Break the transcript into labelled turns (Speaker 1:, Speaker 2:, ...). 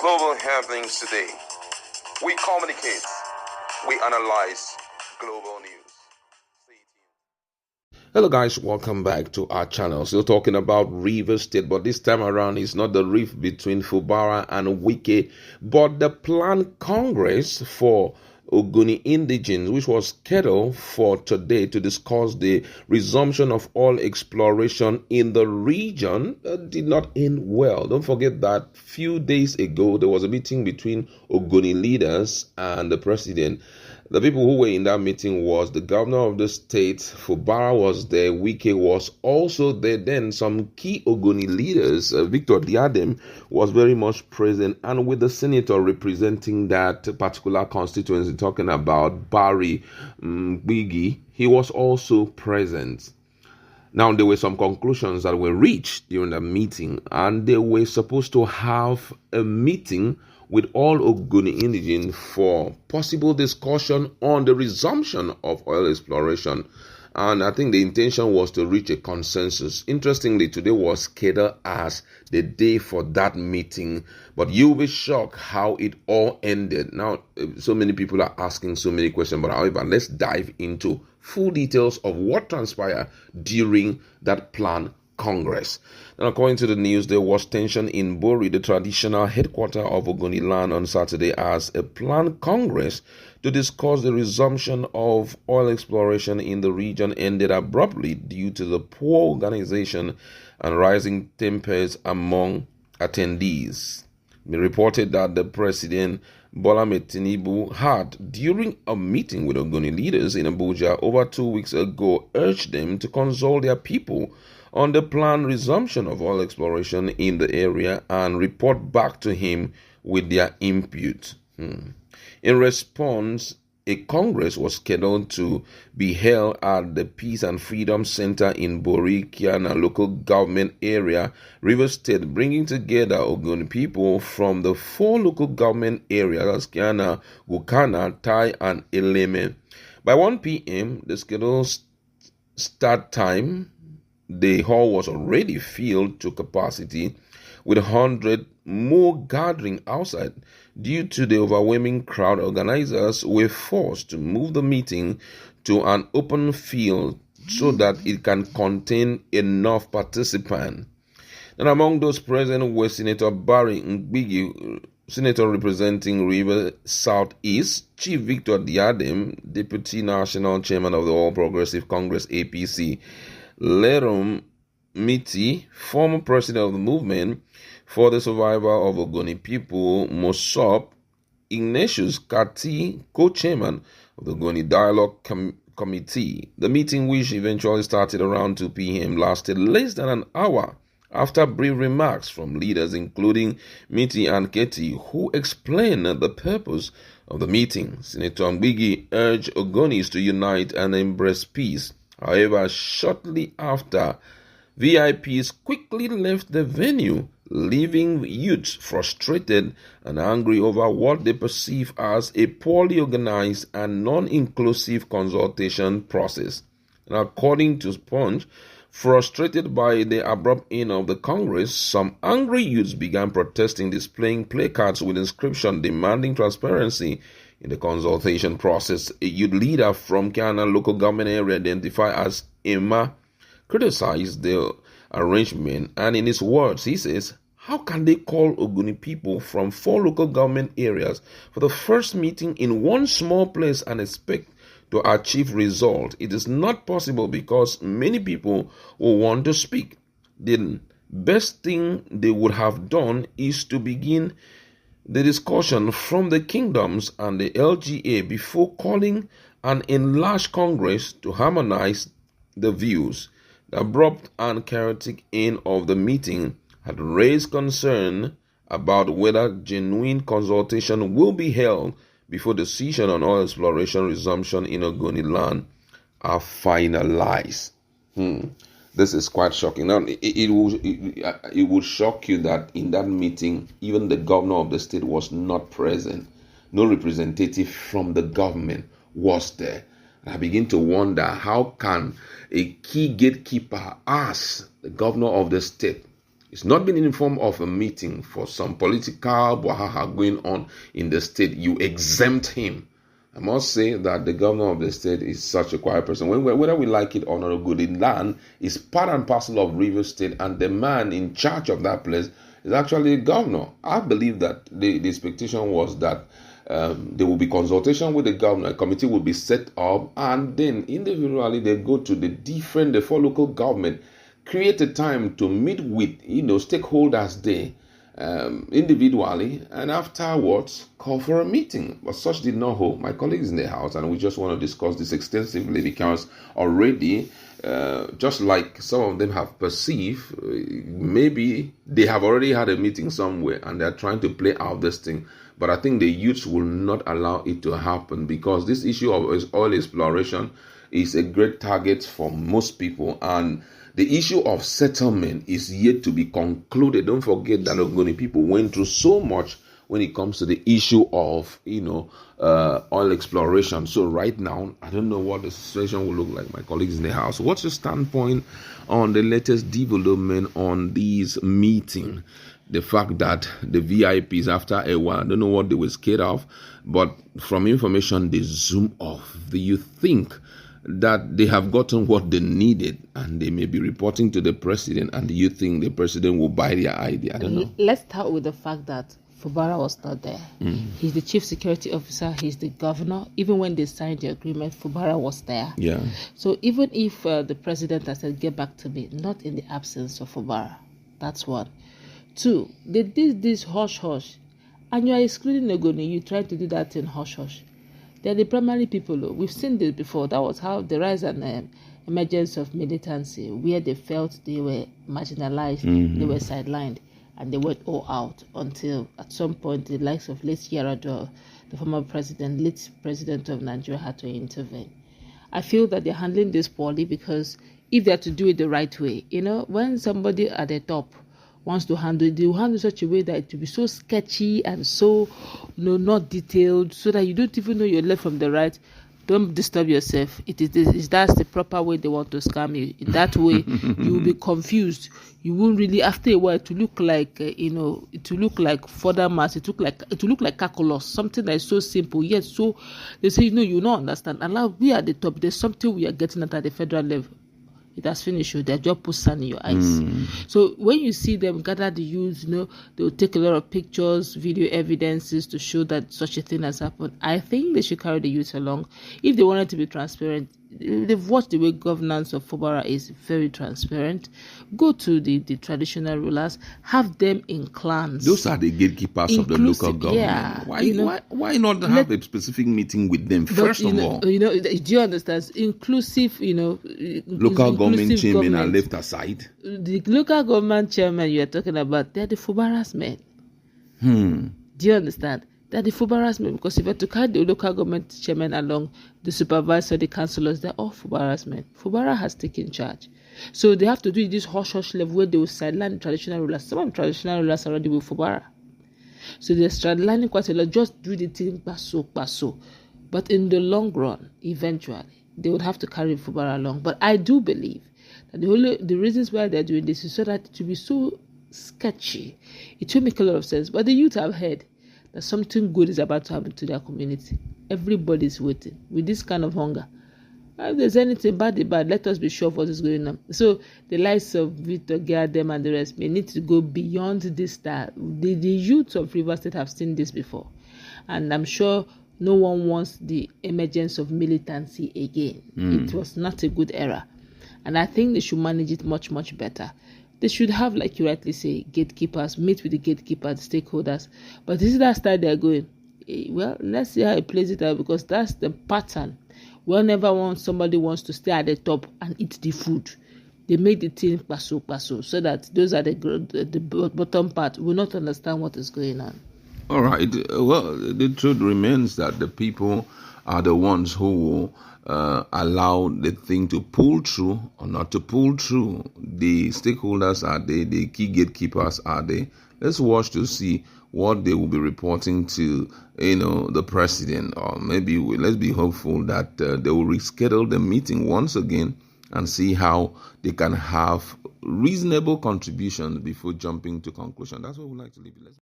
Speaker 1: Global happenings today. We communicate, we analyze global news. Stay tuned.
Speaker 2: Hello guys, welcome back to our channel. Still talking about Rivers State, but this time around it's not the rift between Fubara and Wike, but the planned Congress for Ogoni indigenes, which was scheduled for today to discuss the resumption of oil exploration in the region, did not end well. Don't forget that few days ago there was a meeting between Ogoni leaders and the president. The people who were in that meeting was the governor of the state, Fubara was there, Wike was also there. Then some key Ogoni leaders, Victor Diadem was very much present, and with the senator representing that particular constituency, talking about Barry Bigi, he was also present. Now, there were some conclusions that were reached during the meeting, and they were supposed to have a meeting with all Ogoni indigenes for possible discussion on the resumption of oil exploration. And I think the intention was to reach a consensus. Interestingly, today was scheduled as the day for that meeting, but you'll be shocked how it all ended. Now, so many people are asking so many questions, but however, let's dive into full details of what transpired during that planned Congress. And according to the news, there was tension in Bori, the traditional headquarters of Ogoni land, on Saturday as a planned Congress to discuss the resumption of oil exploration in the region ended abruptly due to the poor organization and rising tempers among attendees. It reported that the president Bola Tinubu had, during a meeting with Ogoni leaders in Abuja over 2 weeks ago, urged them to consult their people on the planned resumption of oil exploration in the area and report back to him with their input. In response, a Congress was scheduled to be held at the Peace and Freedom Center in Bori, Kiana local government area, Rivers State, bringing together Ogoni people from the 4 local government areas, Kiana, Gukana, Tai, and Eleme. By 1 p.m., the scheduled start time, the hall was already filled to capacity, with 100 more gathering outside. Due to the overwhelming crowd, organizers were forced to move the meeting to an open field so that it can contain enough participants. And among those present were Senator Barry Ngbigi, Senator representing River Southeast, Chief Victor Diadem, Deputy National Chairman of the All Progressive Congress APC, Lerom Miti, former president of the movement for the survival of Ogoni people, Mosop, Ignatius Kati, co-chairman of the Ogoni Dialogue Committee. The meeting, which eventually started around 2 p.m., lasted less than an hour after brief remarks from leaders including Miti and Keti, who explained the purpose of the meeting. Senator Mbigi urged Ogonis to unite and embrace peace. However, shortly after, VIPs quickly left the venue, leaving youths frustrated and angry over what they perceive as a poorly organized and non-inclusive consultation process. And according to Sponge, frustrated by the abrupt end of the Congress, some angry youths began protesting, displaying placards with inscriptions demanding transparency in the consultation process. A youth leader from Kiana local government area, identified as Emma, criticized the arrangement, and in his words, he says, "How can they call Ogoni people from 4 local government areas for the first meeting in one small place and expect to achieve result? It is not possible because many people will want to speak. The best thing they would have done is to begin the discussion from the kingdoms and the LGA before calling an enlarged Congress to harmonize the views." The abrupt and chaotic end of the meeting had raised concern about whether genuine consultation will be held before decision on oil exploration resumption in Ogoni land are finalized. This is quite shocking. Now, it will shock you that in that meeting, even the governor of the state was not present. No representative from the government was there. I begin to wonder, how can a key gatekeeper ask the governor of the state It's not been informed of a meeting for some political wahaha going on in the state. You exempt him. I must say that the governor of the state is such a quiet person. Whether we like it or not, good, the land is part and parcel of Rivers State, and the man in charge of that place is actually the governor. I believe that the expectation was that there will be consultation with the governor, a committee will be set up, and then individually they go to the four local government, create a time to meet with stakeholders there individually, and afterwards call for a meeting. But such did not hold. My colleagues in the house, and we just want to discuss this extensively because already, just like some of them have perceived, maybe they have already had a meeting somewhere and they're trying to play out this thing. But I think the youths will not allow it to happen, because this issue of oil exploration is a great target for most people, and the issue of settlement is yet to be concluded. Don't forget that Ogoni people went through so much when it comes to the issue of oil exploration. So right now, I don't know what the situation will look like. My colleagues in the house, what's your standpoint on the latest development on this meeting? The fact that the VIPs, after a while, I don't know what they were scared of, but from information they zoom off. Do you think that they have gotten what they needed and they may be reporting to the president, and do you think the president will buy their idea? I don't know.
Speaker 3: Let's start with the fact that Fubara was not there. He's the chief security officer, he's the governor. Even when they signed the agreement, Fubara was there.
Speaker 2: Yeah.
Speaker 3: So even if the president has said, get back to me, not in the absence of Fubara. That's one. Two, they did this hush-hush, and you are excluding Ogoni. You try to do that in hush-hush. They're the primary people. We've seen this before. That was how the rise and emergence of militancy, where they felt they were marginalized, they were sidelined, and they went all out until at some point the likes of late Yaradua, the former president, late president of Nigeria, had to intervene. I feel that they're handling this poorly, because if they're to do it the right way, when somebody at the top wants to handle it, they will handle such a way that it will be so sketchy and so not detailed, so that you don't even know your left from the right. Don't disturb yourself. That's the proper way they want to scam you. In that way, you will be confused. You won't really, after a while, to look like it will look like further mass. It will look like calculus, something that is so simple yet so. They say you don't understand. And now we are at the top. There's something we are getting at the federal level. It has finished. Their job puts sand in your eyes. So when you see them gather the youth, they will take a lot of pictures, video evidences to show that such a thing has happened. I think they should carry the youth along. If they wanted to be transparent, they've watched the way governance of Fubara is very transparent. Go to the traditional rulers, have them in clans.
Speaker 2: Those are the gatekeepers of the local government.
Speaker 3: Yeah,
Speaker 2: why not have a specific meeting with them first of all?
Speaker 3: Do you understand? Inclusive,
Speaker 2: local government chairman are left aside.
Speaker 3: The local government chairman you are talking about, they're the Fubara's men. Do you understand? They're the Fubara's men, because if you have to carry the local government chairman along, the supervisor, the councillors, they're all Fubara's men. Fubara has taken charge. So they have to do this hush-hush level where they will sideline traditional rulers. Some of the traditional rulers are already with Fubara. So they're sidelining quite a lot, just do the thing paso. But in the long run, eventually, they would have to carry Fubara along. But I do believe that the reasons why they're doing this is so that it will be so sketchy. It will make a lot of sense. But the youth have heard that something good is about to happen to their community. Everybody's waiting with this kind of hunger. If there's anything bad, let us be sure of what is going on. So the likes of Victor, Gardem, and the rest may need to go beyond this. The youth of Rivers State have seen this before. And I'm sure no one wants the emergence of militancy again. It was not a good era. And I think they should manage it much, much better. They should have, like you rightly say, gatekeepers, meet with the gatekeepers, stakeholders. But this is that style they're going. Well, let's see how it plays it out, because that's the pattern. Whenever somebody wants to stay at the top and eat the food, they make the thing paso, so that those at the bottom part will not understand what is going on.
Speaker 2: All right. Well, the truth remains that the people are the ones who will allow the thing to pull through or not to pull through. The stakeholders are the key gatekeepers are they. Let's watch to see what they will be reporting to, the president, or maybe let's be hopeful that they will reschedule the meeting once again and see how they can have reasonable contributions before jumping to conclusion. That's what we like to leave it.